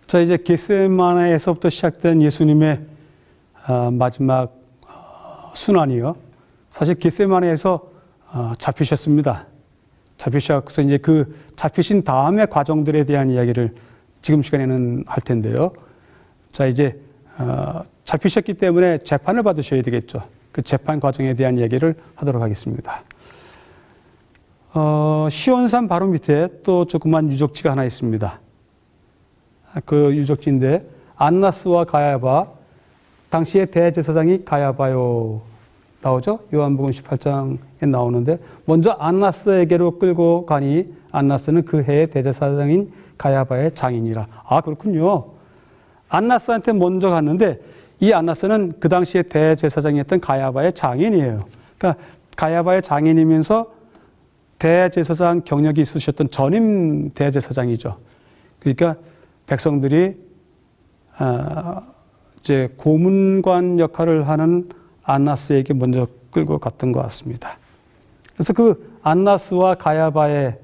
자, 이제 겟세마네에서부터 시작된 예수님의 마지막 순환이요. 사실 겟세마네에서 잡히셨습니다. 잡히셔서 이제 그 잡히신 다음의 과정들에 대한 이야기를 지금 시간에는 할 텐데요. 자, 이제 잡히셨기 때문에 재판을 받으셔야 되겠죠. 그 재판 과정에 대한 이야기를 하도록 하겠습니다. 시온산 바로 밑에 또 조그만 유적지가 하나 있습니다. 그 유적지인데 안나스와 가야바, 당시의 대제사장이 가야바요 나오죠. 요한복음 18장에 나오는데 먼저 안나스에게로 끌고 가니 안나스는 그 해의 대제사장인 가야바의 장인이라. 아, 그렇군요. 안나스한테 먼저 갔는데 이 안나스는 그 당시에 대제사장이었던 가야바의 장인이에요. 그러니까 가야바의 장인이면서 대제사장 경력이 있으셨던 전임 대제사장이죠. 그러니까 백성들이 이제 고문관 역할을 하는 안나스에게 먼저 끌고 갔던 것 같습니다. 그래서 그 안나스와 가야바의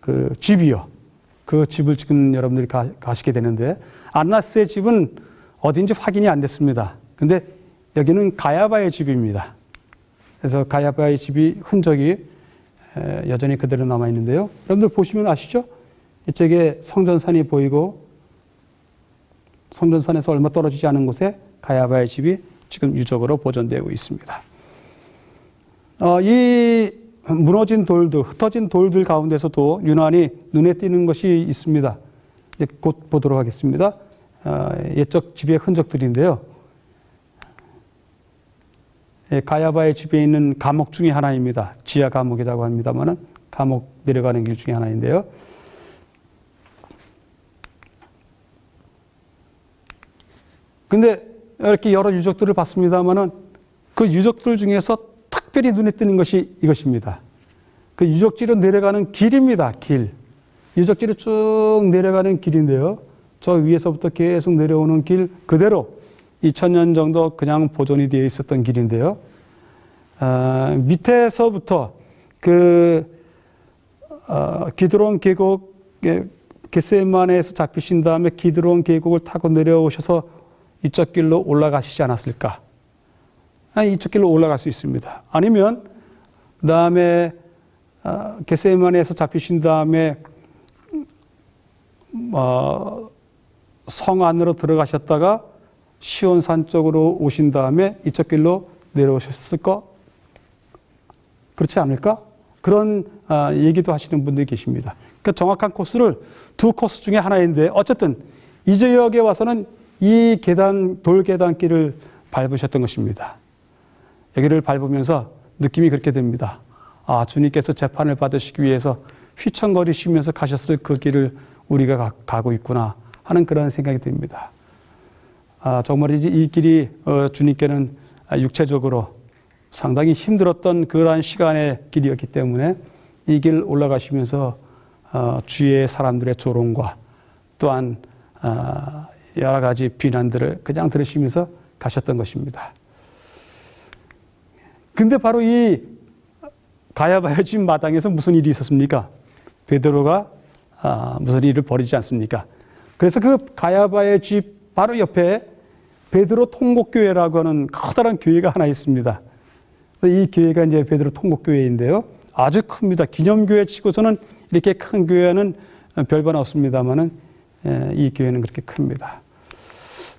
그 집이요. 그 집을 지금 여러분들이 가시게 되는데 안나스의 집은 어딘지 확인이 안 됐습니다. 근데 여기는 가야바의 집입니다. 그래서 가야바의 집이 흔적이 여전히 그대로 남아 있는데요. 여러분들 보시면 아시죠? 이쪽에 성전산이 보이고 성전산에서 얼마 떨어지지 않은 곳에 가야바의 집이 지금 유적으로 보존되고 있습니다. 이 무너진 돌들, 흩어진 돌들 가운데서도 유난히 눈에 띄는 것이 있습니다. 이제 곧 보도록 하겠습니다. 옛적 집의 흔적들인데요. 가야바의 집에 있는 감옥 중에 하나입니다. 지하 감옥이라고 합니다만은 감옥 내려가는 길 중에 하나인데요. 근데 이렇게 여러 유적들을 봤습니다만은 그 유적들 중에서 특별히 눈에 띄는 것이 이것입니다. 그 유적지로 내려가는 길입니다. 길. 유적지로 쭉 내려가는 길인데요. 저 위에서부터 계속 내려오는 길 그대로 2000년 정도 그냥 보존이 되어 있었던 길인데요. 밑에서부터 기드론 계곡, 겟세마네에서 잡히신 다음에 기드론 계곡을 타고 내려오셔서 이쪽 길로 올라가시지 않았을까? 이쪽 길로 올라갈 수 있습니다. 아니면 그 다음에 겟세마네에서 잡히신 다음에 성 안으로 들어가셨다가 시온산 쪽으로 오신 다음에 이쪽 길로 내려오셨을까? 그렇지 않을까? 그런 얘기도 하시는 분들이 계십니다. 그러니까 정확한 코스를 두 코스 중에 하나인데 어쨌든 이 지역에 와서는 이 돌계단길을 밟으셨던 것입니다. 여기를 밟으면서 느낌이 그렇게 됩니다. 아, 주님께서 재판을 받으시기 위해서 휘청거리시면서 가셨을 그 길을 우리가 가고 있구나 하는 그런 생각이 듭니다. 정말이지 이 길이 주님께는 육체적으로 상당히 힘들었던 그러한 시간의 길이었기 때문에 이 길 올라가시면서 주위의 사람들의 조롱과 또한 여러 가지 비난들을 그냥 들으시면서 가셨던 것입니다. 근데 바로 이 가야바의 집 마당에서 무슨 일이 있었습니까? 베드로가 무슨 일을 벌이지 않습니까? 그래서 그 가야바의 집 바로 옆에 베드로 통곡교회라고 하는 커다란 교회가 하나 있습니다. 이 교회가 이제 베드로 통곡교회인데요. 아주 큽니다. 기념교회 치고서는 이렇게 큰 교회는 별반 없습니다만은 이 교회는 그렇게 큽니다.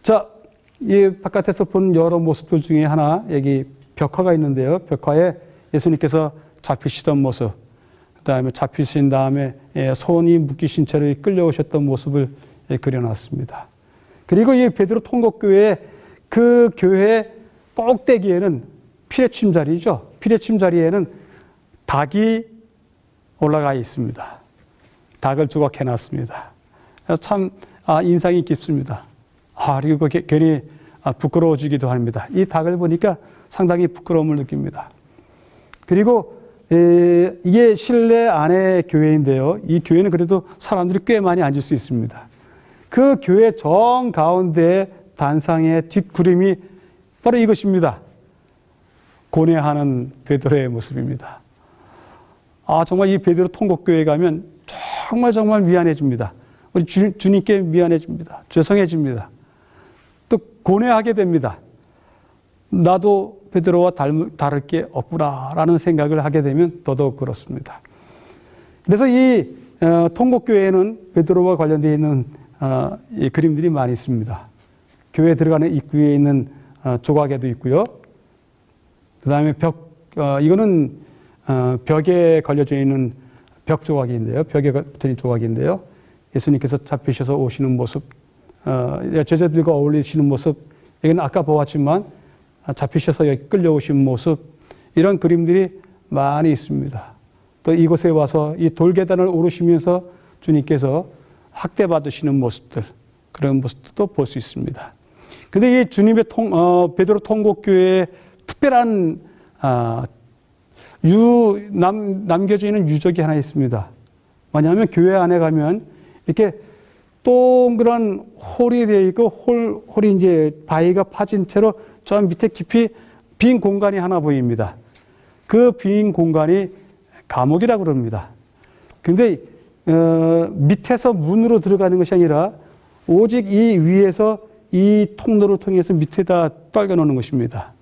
자, 이 바깥에서 본 여러 모습들 중에 하나 여기 벽화가 있는데요. 벽화에 예수님께서 잡히시던 모습, 그 다음에 잡히신 다음에 손이 묶이신 채로 끌려오셨던 모습을 그려놨습니다. 그리고 이 베드로 통곡교회 그 교회 꼭대기에는 피레침 자리죠. 피레침 자리에는 닭이 올라가 있습니다. 닭을 조각해놨습니다. 참 인상이 깊습니다. 그리고 괜히 부끄러워지기도 합니다. 이 닭을 보니까 상당히 부끄러움을 느낍니다. 그리고 이게 실내 안의 교회인데요. 이 교회는 그래도 사람들이 꽤 많이 앉을 수 있습니다. 그 교회 정 가운데 단상의 뒷그림이 바로 이것입니다. 고뇌하는 베드로의 모습입니다. 정말 이 베드로 통곡교회 가면 정말 미안해집니다. 우리 주님께 미안해집니다. 죄송해집니다. 또 고뇌하게 됩니다. 나도 베드로와 다를 게 없구나라는 생각을 하게 되면 더더욱 그렇습니다. 그래서 이 통곡교회에는 베드로와 관련되어 있는 이 그림들이 많이 있습니다. 교회에 들어가는 입구에 있는 조각에도 있고요. 그 다음에 이거는 벽에 걸려져 있는 벽 조각인데요. 벽에 걸려진 조각인데요. 예수님께서 잡히셔서 오시는 모습, 제자들과 어울리시는 모습, 이건 아까 보았지만 잡히셔서 여기 끌려오신 모습, 이런 그림들이 많이 있습니다. 또 이곳에 와서 이 돌계단을 오르시면서 주님께서 학대받으시는 모습들, 그런 모습도 볼 수 있습니다. 근데 이 주님의 베드로 통곡교회의 특별한 남겨져 있는 유적이 하나 있습니다. 뭐냐면 교회 안에 가면 이렇게 동그란 홀이 되어 있고 홀이 이제 바위가 파진 채로 저 밑에 깊이 빈 공간이 하나 보입니다. 그 빈 공간이 감옥이라고 그럽니다. 근데 밑에서 문으로 들어가는 것이 아니라 오직 이 위에서 이 통로를 통해서 밑에다 떨궈 놓는 것입니다.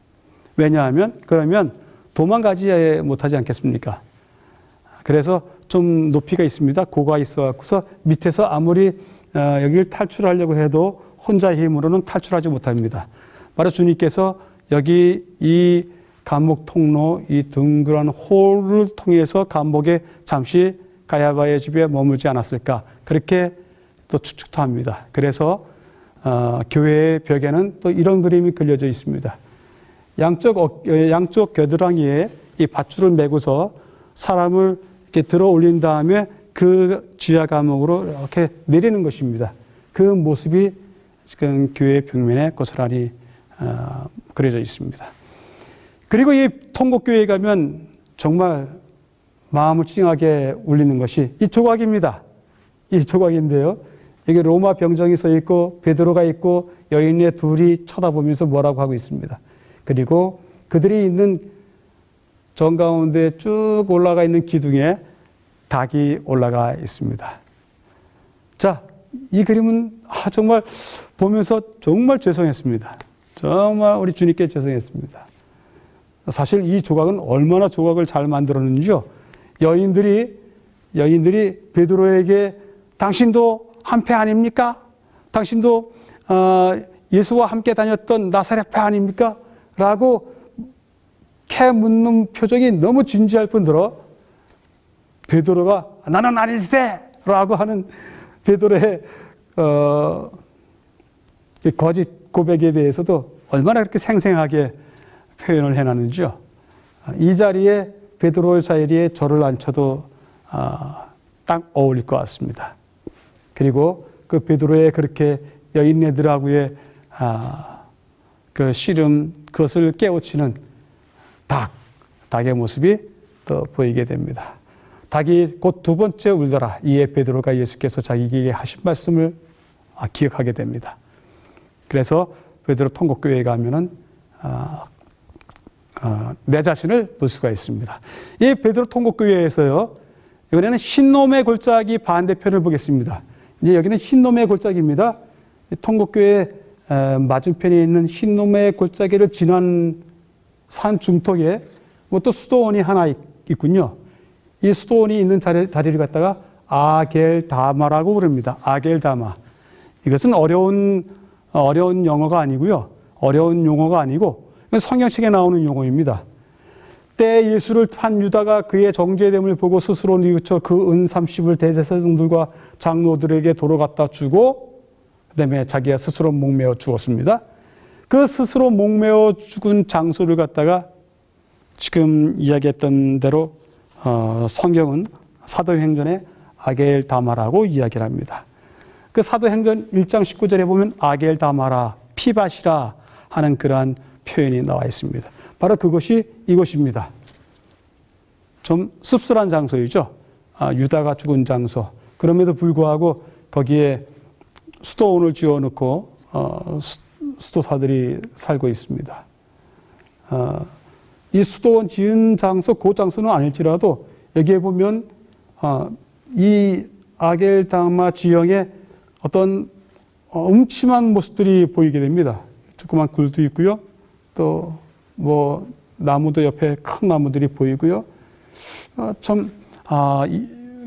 왜냐하면 그러면 도망가지 못하지 않겠습니까? 그래서 좀 높이가 있습니다. 고가 있어서 밑에서 아무리 여기를 탈출하려고 해도 혼자 힘으로는 탈출하지 못합니다. 바로 주님께서 여기 이 감옥 통로, 이 둥그런 홀을 통해서 감옥에 잠시 가야바의 집에 머물지 않았을까, 그렇게 또 추측도 합니다. 그래서 교회의 벽에는 또 이런 그림이 그려져 있습니다. 양쪽 겨드랑이에 이 밧줄을 메고서 사람을 이렇게 들어 올린 다음에 그 지하 감옥으로 이렇게 내리는 것입니다. 그 모습이 지금 교회 벽면에 고스란히 그려져 있습니다. 그리고 이 통곡교회에 가면 정말 마음을 찡하게 울리는 것이 이 조각입니다. 이 조각인데요. 여기 로마 병정이 서 있고 베드로가 있고 여인의 둘이 쳐다보면서 뭐라고 하고 있습니다. 그리고 그들이 있는 정가운데 쭉 올라가 있는 기둥에 닭이 올라가 있습니다. 자, 이 그림은 정말 보면서 정말 죄송했습니다. 정말 우리 주님께 죄송했습니다. 사실 이 조각은 얼마나 조각을 잘 만들었는지요. 여인들이 베드로에게 당신도 한패 아닙니까? 당신도 예수와 함께 다녔던 나사렛 배 아닙니까? 라고 캐 묻는 표정이 너무 진지할 뿐더러 베드로가 나는 아닐세! 라고 하는 베드로의 거짓 고백에 대해서도 얼마나 그렇게 생생하게 표현을 해놨는지요. 이 자리에 베드로의 자리에 저를 앉혀도 딱 어울릴 것 같습니다. 그리고 그 베드로의 그렇게 여인네들하고의 그 씨름, 그것을 깨우치는 닭의 모습이 또 보이게 됩니다. 닭이 곧 두 번째 울더라. 이에 베드로가 예수께서 자기에게 하신 말씀을 기억하게 됩니다. 그래서 베드로 통곡교회에 가면은 내 자신을 볼 수가 있습니다. 이 베드로 통곡교회에서요, 이번에는 흰놈의 골짜기 반대편을 보겠습니다. 이제 여기는 흰놈의 골짜기입니다. 통곡교회 맞은편에 있는 흰놈의 골짜기를 지난 산 중턱에 또 수도원이 하나 있군요. 이 수도원이 있는 자리를 갖다가 아겔다마라고 부릅니다. 아겔다마. 이것은 어려운 영어가 아니고요. 어려운 용어가 아니고 성경책에 나오는 용어입니다. 때 예수를 판 유다가 그의 정죄됨을 보고 스스로 뉘우쳐 그 은 30을 대제사장들과 장로들에게 도로 갖다 주고 그다음에 자기가 스스로 목매어 죽었습니다. 그 스스로 목매어 죽은 장소를 갖다가 지금 이야기했던 대로 성경은 사도행전에 아겔다마라고 이야기를 합니다. 그 사도행전 1장 19절에 보면 아겔다마라, 피밭이라 하는 그러한 표현이 나와 있습니다. 바로 그것이 이곳입니다. 좀 씁쓸한 장소이죠. 유다가 죽은 장소. 그럼에도 불구하고 거기에 수도원을 지어놓고 수도사들이 살고 있습니다. 이 수도원 지은 장소, 그 장소는 아닐지라도 여기에 보면 이 아겔다마 지형에 어떤 음침한 모습들이 보이게 됩니다. 조그만 굴도 있고요. 또 뭐 나무도 옆에 큰 나무들이 보이고요.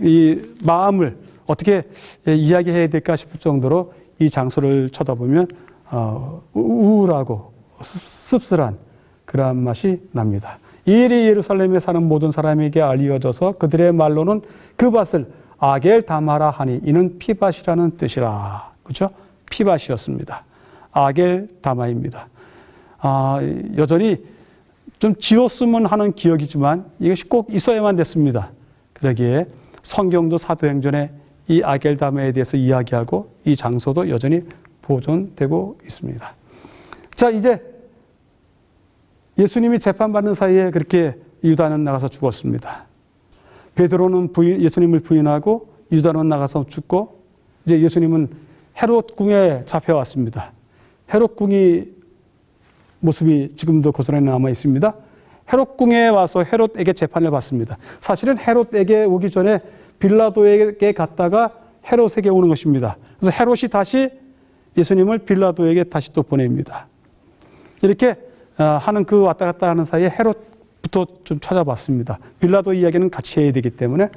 이 마음을 어떻게 이야기해야 될까 싶을 정도로 이 장소를 쳐다보면 우울하고 씁쓸한 그런 맛이 납니다. 이 일이 예루살렘에 사는 모든 사람에게 알려져서 그들의 말로는 그 밭을 아겔 다마라 하니 이는 피밭이라는 뜻이라. 그렇죠? 피밭이었습니다. 아겔 다마입니다. 여전히 좀 지었으면 하는 기억이지만 이것이 꼭 있어야만 됐습니다. 그러기에 성경도 사도행전에 이 아겔 다마에 대해서 이야기하고 이 장소도 여전히 보존되고 있습니다. 자, 이제 예수님이 재판받는 사이에 그렇게 유다는 나가서 죽었습니다. 베드로는 예수님을 부인하고 유다는 나가서 죽고 이제 예수님은 헤롯 궁에 잡혀왔습니다. 헤롯 궁이 모습이 지금도 고스란히 남아 있습니다. 헤롯 궁에 와서 헤롯에게 재판을 받습니다. 사실은 헤롯에게 오기 전에 빌라도에게 갔다가 헤롯에게 오는 것입니다. 그래서 헤롯이 다시 예수님을 빌라도에게 다시 또 보냅니다. 이렇게 하는 그 왔다 갔다 하는 사이에 헤롯부터 좀 찾아봤습니다. 빌라도 이야기는 같이 해야 되기 때문에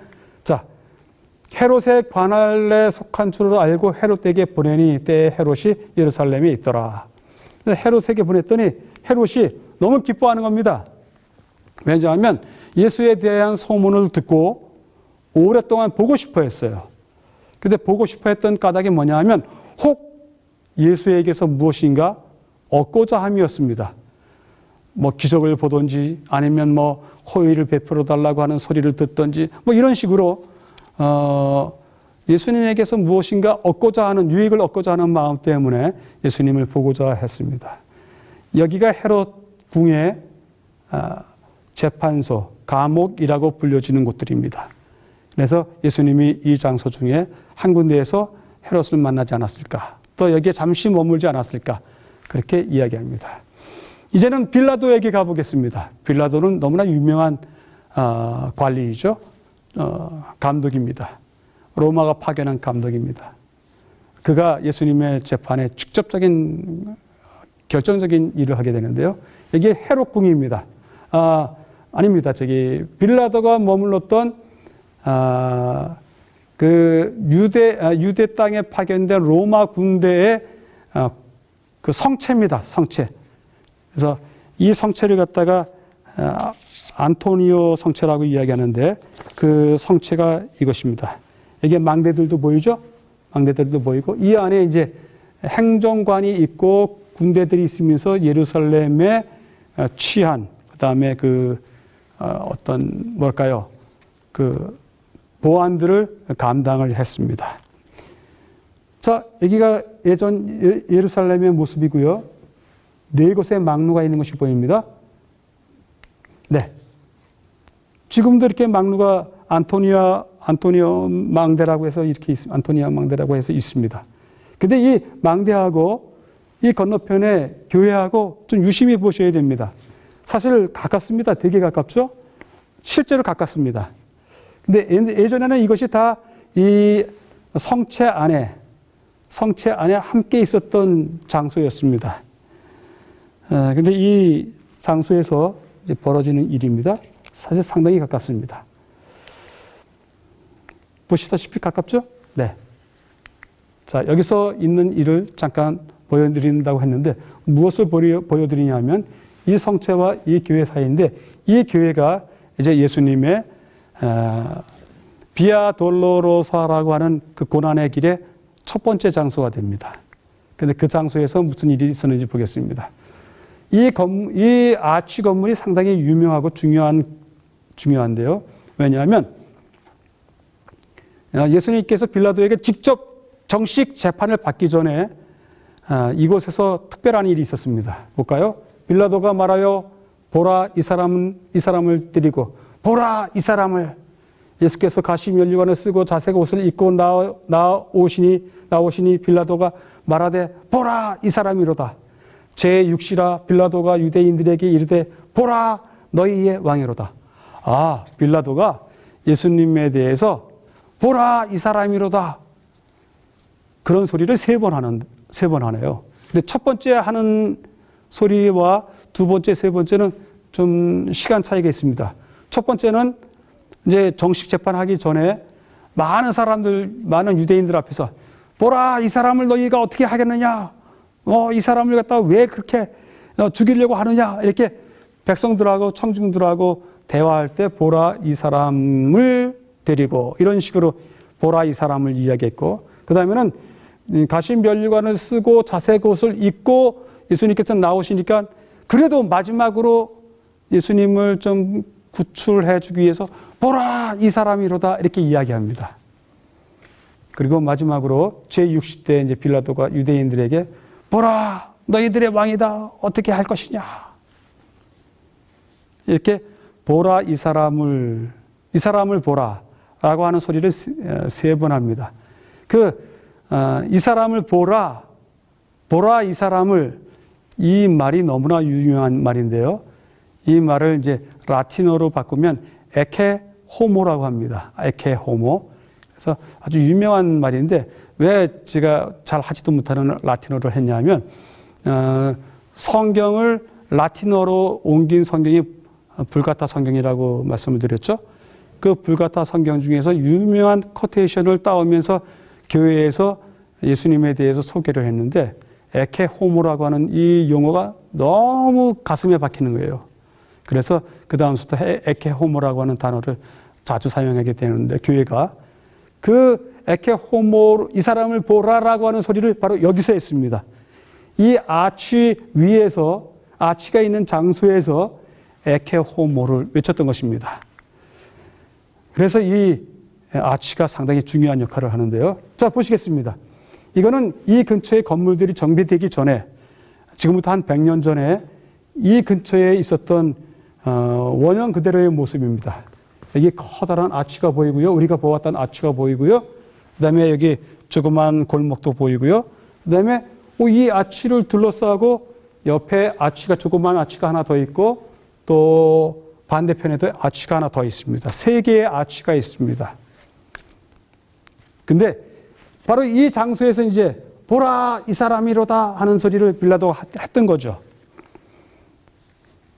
자, 헤롯의 관할에 속한 줄을 알고 헤롯에게 보내니 때에 헤롯이 예루살렘에 있더라. 헤롯에게 보냈더니 헤롯이 너무 기뻐하는 겁니다. 왜냐하면 예수에 대한 소문을 듣고 오랫동안 보고 싶어 했어요. 근데 보고 싶어 했던 까닭이 뭐냐 하면 혹 예수에게서 무엇인가 얻고자 함이었습니다. 뭐 기적을 보든지 아니면 뭐 호의를 베풀어 달라고 하는 소리를 듣든지 뭐 이런 식으로 예수님에게서 무엇인가 얻고자 하는 유익을 얻고자 하는 마음 때문에 예수님을 보고자 했습니다. 여기가 헤롯 궁의 재판소, 감옥이라고 불려지는 곳들입니다. 그래서 예수님이 이 장소 중에 한 군데에서 헤롯을 만나지 않았을까? 또 여기에 잠시 머물지 않았을까? 그렇게 이야기합니다. 이제는 빌라도에게 가보겠습니다. 빌라도는 너무나 유명한 관리이죠. 감독입니다. 로마가 파견한 감독입니다. 그가 예수님의 재판에 직접적인 결정적인 일을 하게 되는데요. 이게 헤롯 궁입니다. 아닙니다. 빌라도가 머물렀던 그 유대 땅에 파견된 로마 군대의 그 성체입니다. 성체. 그래서 이 성체를 갖다가 안토니오 성체라고 이야기하는데 그 성체가 이것입니다. 이게 망대들도 보이죠? 망대들도 보이고 이 안에 이제 행정관이 있고 군대들이 있으면서 예루살렘의 치안, 그다음에 그 보안들을 감당을 했습니다. 자, 여기가 예전 예루살렘의 모습이고요. 네 곳의 망루가 있는 것이 보입니다. 네. 지금도 이렇게 망루가 안토니오 망대라고 해서 안토니아 망대라고 해서 있습니다. 근데 이 망대하고 이 건너편에 교회하고 좀 유심히 보셔야 됩니다. 사실 가깝습니다. 되게 가깝죠? 실제로 가깝습니다. 근데 예전에는 이것이 다 이 성체 안에 함께 있었던 장소였습니다. 근데 이 장소에서 벌어지는 일입니다. 사실 상당히 가깝습니다. 보시다시피 가깝죠? 네. 자, 여기서 있는 일을 잠깐 보여드린다고 했는데 무엇을 보여드리냐면 이 성체와 이 교회 사이인데 이 교회가 이제 예수님의 비아 돌로로사라고 하는 그 고난의 길의 첫 번째 장소가 됩니다. 근데 그 장소에서 무슨 일이 있었는지 보겠습니다. 이 아치 건물이 상당히 유명하고 중요한데요. 왜냐하면 예수님께서 빌라도에게 직접 정식 재판을 받기 전에 이곳에서 특별한 일이 있었습니다. 볼까요? 빌라도가 말하여 보라 이 사람을 드리고 보라 이 사람을 예수께서 가시 면류관을 쓰고 자색 옷을 입고 나오시니 빌라도가 말하되 보라 이 사람이로다. 제6시라 빌라도가 유대인들에게 이르되 보라 너희의 왕이로다. 빌라도가 예수님에 대해서 보라 이 사람이로다. 그런 소리를 세 번 하네요. 근데 첫 번째 하는 소리와 두 번째, 세 번째는 좀 시간 차이가 있습니다. 첫 번째는 이제 정식 재판하기 전에 많은 사람들, 많은 유대인들 앞에서 보라, 이 사람을 너희가 어떻게 하겠느냐? 이 사람을 갖다가 왜 그렇게 죽이려고 하느냐? 이렇게 백성들하고 청중들하고 대화할 때 보라, 이 사람을 데리고 이런 식으로 보라, 이 사람을 이야기했고, 그 다음에는 가신 면류관을 쓰고 자색 옷을 입고 예수님께서 나오시니까 그래도 마지막으로 예수님을 좀 구출해 주기 위해서 보라, 이 사람이로다 이렇게 이야기합니다. 그리고 마지막으로 제60대 이제 빌라도가 유대인들에게 보라, 너희들의 왕이다. 어떻게 할 것이냐. 이렇게 보라, 이 사람을 보라 라고 하는 소리를 세 번 합니다. 이 사람을 보라, 이 사람을, 이 말이 너무나 유명한 말인데요. 이 말을 이제 라틴어로 바꾸면 에케 호모라고 합니다. 에케 호모. 그래서 아주 유명한 말인데 왜 제가 잘 하지도 못하는 라틴어를 했냐면, 성경을 라틴어로 옮긴 성경이 불가타 성경이라고 말씀을 드렸죠. 그 불가타 성경 중에서 유명한 코테이션을 따오면서 교회에서 예수님에 대해서 소개를 했는데, 에케 호모라고 하는 이 용어가 너무 가슴에 박히는 거예요. 그래서 그 다음부터 에케 호모라고 하는 단어를 자주 사용하게 되는데, 교회가 그 에케 호모, 이 사람을 보라라고 하는 소리를 바로 여기서 했습니다. 이 아치 위에서, 아치가 있는 장소에서 에케 호모를 외쳤던 것입니다. 그래서 이 아치가 상당히 중요한 역할을 하는데요. 자, 보시겠습니다. 이거는 이 근처에 건물들이 정비되기 전에, 지금부터 한 100년 전에 이 근처에 있었던 원형 그대로의 모습입니다. 여기 커다란 아치가 보이고요. 우리가 보았던 아치가 보이고요. 그 다음에 여기 조그만 골목도 보이고요. 그 다음에 이 아치를 둘러싸고 옆에 조그만 아치가 하나 더 있고, 또 반대편에도 아치가 하나 더 있습니다. 3개의 아치가 있습니다. 근데 바로 이 장소에서 이제 보라, 이 사람이로다 하는 소리를 빌라도가 했던 거죠.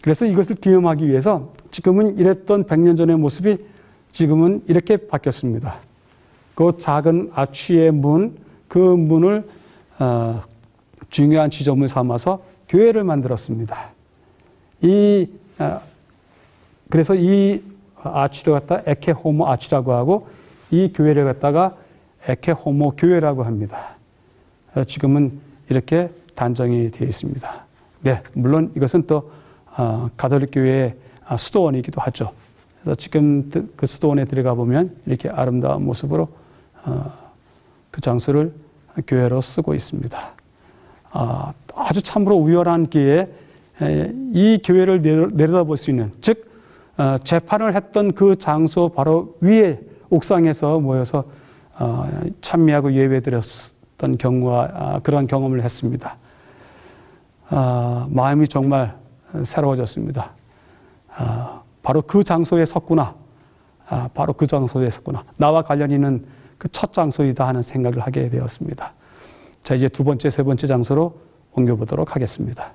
그래서 이것을 기념하기 위해서 지금은 이랬던 100년 전의 모습이 지금은 이렇게 바뀌었습니다. 그 작은 아치의 문, 그 문을 중요한 지점을 삼아서 교회를 만들었습니다. 그래서 이 아치를 갖다 에케 호모 아치라고 하고, 이 교회를 갖다가 에케 호모 교회라고 합니다. 지금은 이렇게 단정이 되어 있습니다. 네, 물론 이것은 또 가톨릭 교회의 수도원이기도 하죠. 그래서 지금 그 수도원에 들어가 보면 이렇게 아름다운 모습으로 그 장소를 교회로 쓰고 있습니다. 아주 참으로 우연한 기회에 이 교회를 내려다볼 수 있는, 즉 재판을 했던 그 장소 바로 위에 옥상에서 모여서 찬미하고 예배드렸던 경우와 그런 경험을 했습니다. 마음이 정말 새로워졌습니다. 바로 그 장소에 섰구나. 바로 그 장소에 섰구나. 나와 관련 있는 그 첫 장소이다 하는 생각을 하게 되었습니다. 자, 이제 두 번째, 세 번째 장소로 옮겨보도록 하겠습니다.